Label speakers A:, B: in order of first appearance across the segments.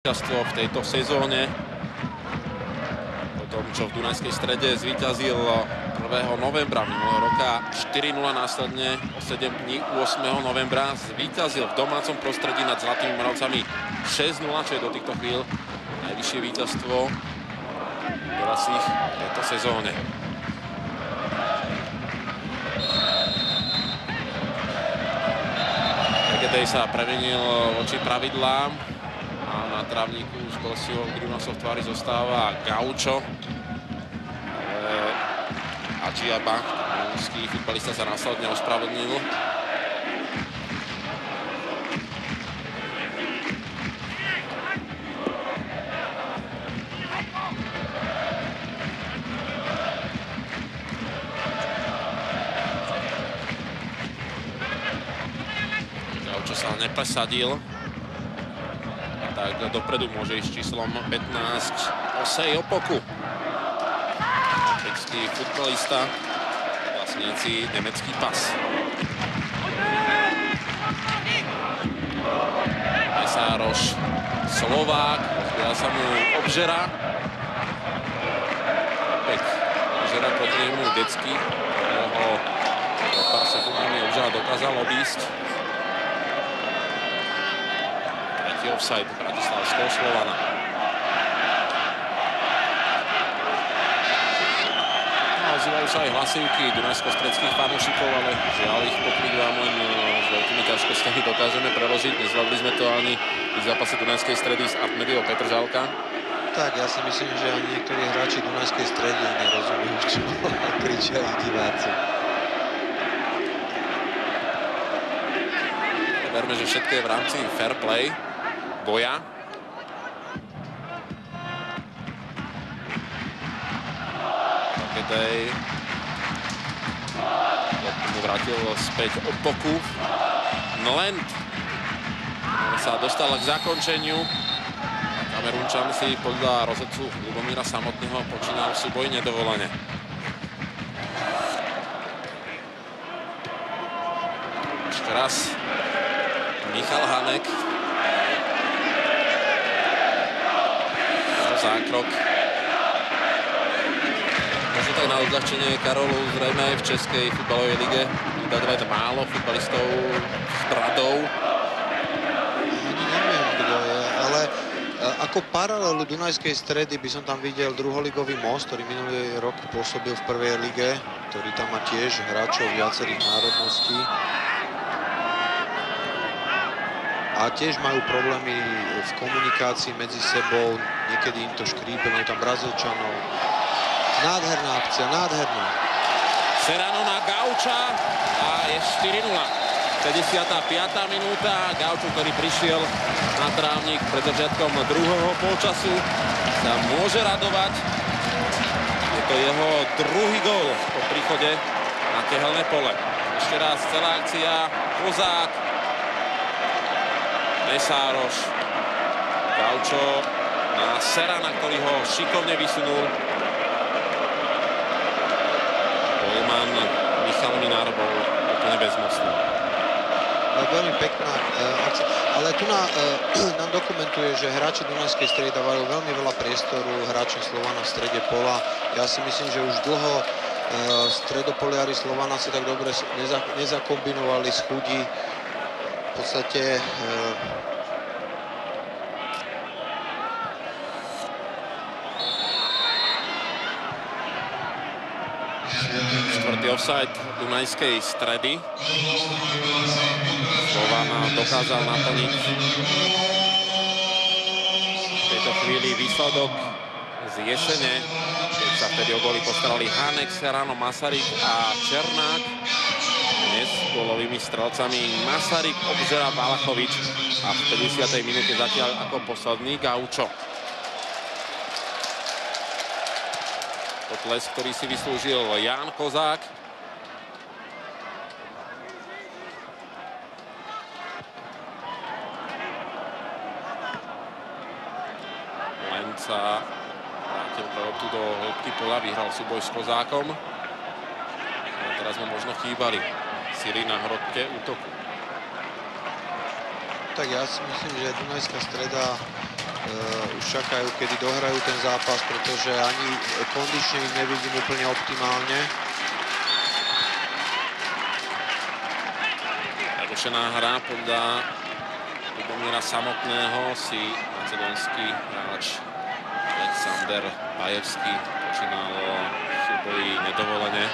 A: víťazstvo v tejto sezóne. Po tom, čo v Dunajskej Strede zvíťazil 1. novembra minulého roka 4-0, následne o 7 dní 8. novembra zvíťazil v domácom prostredí nad Zlatými Moravcami 6-0, čo je do týchto chvíľ najvyššie víťazstvo dorastlých v tejto sezóne. Tegedej sa premenil voči pravidlám a na trávniku s bolestivou grimasou v tvári zostáva Gaucho. Adžiaba, ruský futbalista, sa následne ospravedlnil. Gaucho sa nepresadil, tak dopredu môže ísť číslom 15 Osej Opoku. Čekský futbalista, vlastníci nemecký pas. Mesároš Slovák, rozbieha sa mu Obžera. Opäť Obžera proti nemu Decký, ktorého o pár sekundami Obžera dokázal obísť. Offside bratislavského Slovana. Ozývajú sa aj hlasivky dunajsko-stredských fanúšikov, ale žiaľ ich pokryť vám len s veľkými ťažkosťami dokážeme preložiť. Nezvládli sme to ani v zápase Dunajskej Stredy z Artmediou Petržalka.
B: Tak, ja si myslím, že ani niektorí hráči Dunajskej Stredy nerozumejú, čo kričia ich diváci.
A: Verme, že všetko je v rámci fair play boja. Tegedej mu vrátil späť Opoku. Nlent sa dostal k zakončeniu. Kamerunčan si podľa rozhodcu Ľubomíra samotného počínal súboj nedovolene. Ešte raz Michal Hanek. Zákrok. Možno tak na odľahčenie Karolu zrejme aj v Českej futbalovej lige dať málo futbalistov s bradou.
B: Ani neviem, kto je, ale ako paralelu Dunajskej Stredy by som tam videl druholigový Most, ktorý minulý rok pôsobil v prvej lige, ktorý tam má tiež hráčov viacerých národností. A tiež majú problémy v komunikácii medzi sebou, niekedy im to škrípe, majú tam Brazílčanov. Nádherná akcia, nádherná.
A: Serrano na Gauča a je 4-0. 55. minúta. Gaučo, ktorý prišiel na trávnik pred začiatkom druhého polčasu, sa môže radovať. Je to jeho druhý gól po príchode na tehelné pole. Ešte raz celá akcia. Kozák, Mesároš, Gaučo na Serrana, ktorý ho šikovne vysunul. Golman Michal Minár bol úplne bezmocný.
B: Veľmi pekná akcia. Ale tu nám dokumentuje, že hráči Dunajskej Stredy dávajú veľmi veľa priestoru hráčom Slovana v strede pola. Ja si myslím, že už dlho stredopoliari Slovana si tak dobre nezakombinovali z chudí. V podstate
A: štvrtý offside Dunajskej Stredy. Slovan dokázal naplniť v tejto chvíli výsledok z jesene, keď sa vtedy o góly postarali Hanek, Serrano, Masaryk a Černák. Dnes gólovými strelcami Masaryk, Obžera, Valachovič a v 50. minúte zatiaľ ako posledný Gaučo. Potlesk, ktorý si vyslúžil Ján Kozák. Len sa vrátil loptu do hĺbky pola, vyhral súboj s Kozákom. A teraz mu možno chýbali síly na hrodke útoku.
B: Tak ja si myslím, že Dunajská Streda už čakajú, kedy dohrajú ten zápas, pretože ani kondične ich nevidím úplne optimálne.
A: Prerušená hra podľa Lubomíra samotného si macedónsky hráč Aleksandr Bajevský počínal v súboji nedovolene.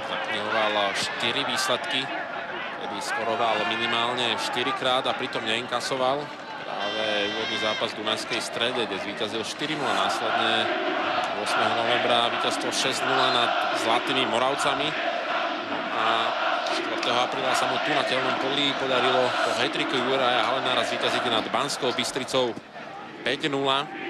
A: Zaknihoval 4 výsledky, kedy skoroval minimálne 4-krát a pritom neinkasoval. Práve úvodný zápas v Dunajskej Strede, kde zvíťazil 4-0, následne 8. novembra víťazstvo 6-0 nad Zlatými Moravcami. A 4. apríla sa mu tu na Telnom poli podarilo po hat-tricku Juraja Halenára zvíťaziť nad Banskou Bystricou 5-0.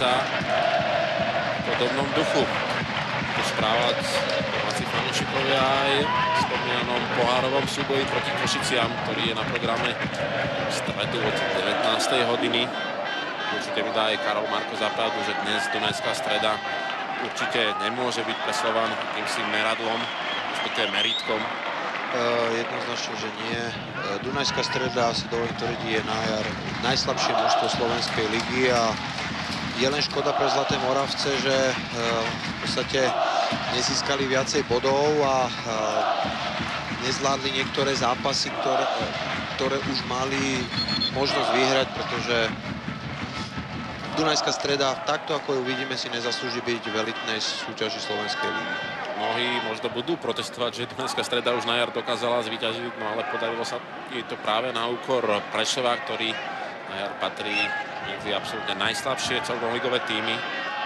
A: V podobnom duchu správať domáci fanúšikovia aj v spomínanom pohárovom súboji proti Košiciam, ktorý je na programe v stredu od 19. hodiny. Určite mi dá aj Karol Marko za pravdu, že dnes Dunajská Streda určite nemôže byť pre Slovan akýmsi meradlom, respektíve meritkom.
B: Jednoznačne, že nie. Dunajská Streda, si dovolím tvrdiť, je na jar najslabšie mužstvo Slovenskej ligy a je len škoda pre Zlaté Moravce, že v podstate nezískali viacej bodov a nezvládli niektoré zápasy, ktoré už mali možnosť vyhrať, pretože Dunajská Streda, takto ako ju vidíme, si nezaslúži byť v elitnej súťaži Slovenskej ligy.
A: Mnohí možno budú protestovať, že Dunajská Streda už na jar dokázala zvíťaziť, no ale podarilo sa jej to práve na úkor Prešova, ktorý na jar patrí medzi absolútne najslabšie celkoligové týmy.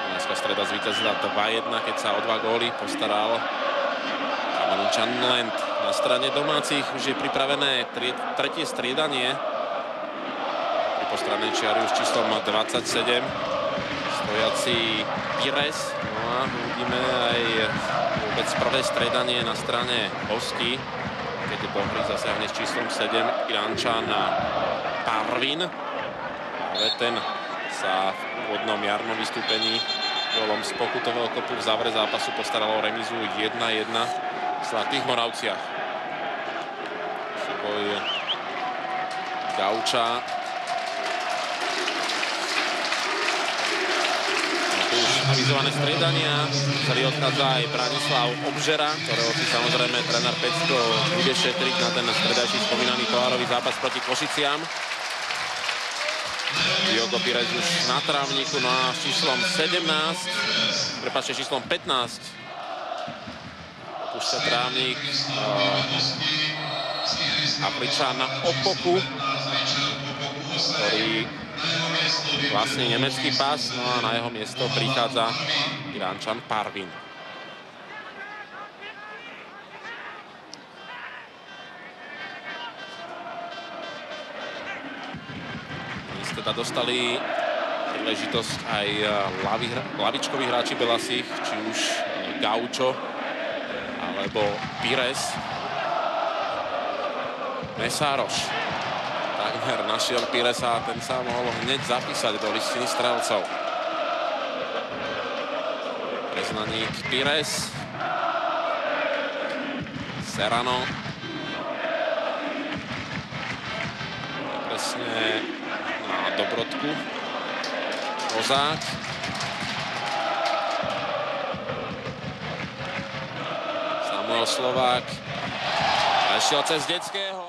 A: Dunajská Streda zvíťazila 2-1, keď sa o 2 góly postaral Kamerunčan Lent. Na strane domácich už je pripravené tretie striedanie. Pri postranej čiari už číslom 27 stojaci Pires. No a uvidíme aj vôbec prvé striedanie na strane hostí, keď do hry zasiahne s číslom 7 Irančan Parvin. Ten sa v úvodnom jarnom vystúpení golom z pokutového kopu v závere zápasu postaralo o remízu 1-1 v Zlatých Moravciach. Súboj Gauča. Tu už avizované striedania, ktorý odchádza aj Branislav Obžera, ktorého si samozrejme tréner Pecko bude šetriť na ten stredajší spomínaný pohárový zápas proti Košiciam. Diogo Pires už na trávniku, no a s číslom 17, prepáčte, číslom 15 opúšťa trávnik Afričan Opoku, ktorý vlastne nemecký pás, no a na jeho miesto prichádza Irančan Parvin. Teda dostali príležitosť aj lavičkoví hráči Belasich, či už Gaučo alebo Pires. Mesároš takmer našiel Piresa a ten sa mohol hneď zapísať do listiny strelcov. Preznaník Pires. Serrano. Presne na Dobrodku. Kozák. Samuel Slovák. A išiel cez Detského.